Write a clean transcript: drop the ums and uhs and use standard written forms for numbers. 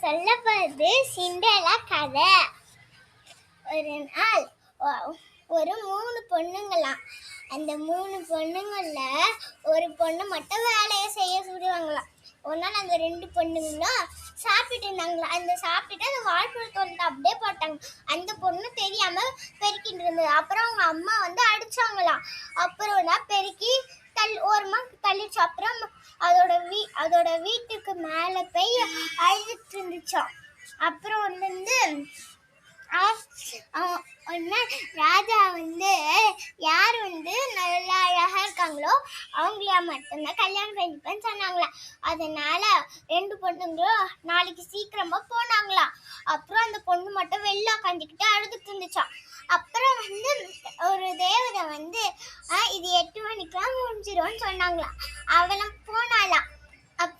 சொல்லப்படுது சிண்டேலா கதை. ஒரு நாள் ஒரு 3 பொண்ணுங்களாம். அந்த 3 பொண்ணுங்கள்ல ஒரு பொண்ணு மட்டும் வேலையை செய்ய சொல்லுவாங்களாம். ஒரு நாள் அந்த 2 பொண்ணுங்களும் சாப்பிட்டு இருந்தாங்களா. அந்த சாப்பிட்டுட்டு அந்த வாழைப்பழத்தை அப்படியே போட்டாங்க. அந்த பொண்ணு தெரியாம பெருக்கிட்டு இருந்தது. அப்புறம் அவங்க அம்மா வந்து அடிச்சாங்களாம். அப்புறம் தான் பெருக்கி ஓரமா தள்ளிச்சு. அப்புறம் அதோட வீட்டுக்கு மேல போய் அழுதுட்டு இருந்துச்சாம். அப்புறம் வந்து ராஜா வந்து யார் வந்து நல்லா அழகா இருக்காங்களோ அவங்கள மட்டும்தான் கல்யாணம் பண்ணிப்பேன்னு சொன்னாங்களாம். அதனால 2 பொண்ணுங்களும் நாளைக்கு சீக்கிரமா போனாங்களாம். அப்புறம் அந்த பொண்ணு மட்டும் வெளில உட்காந்துக்கிட்டு அழுதுட்டு இருந்துச்சான். அப்புறம் வந்து ஒரு தேவதை வந்து இது 8 மணிக்கெல்லாம் முடிஞ்சிரும்னு சொன்னாங்களாம். அவளும் போனாலாம். அப்ப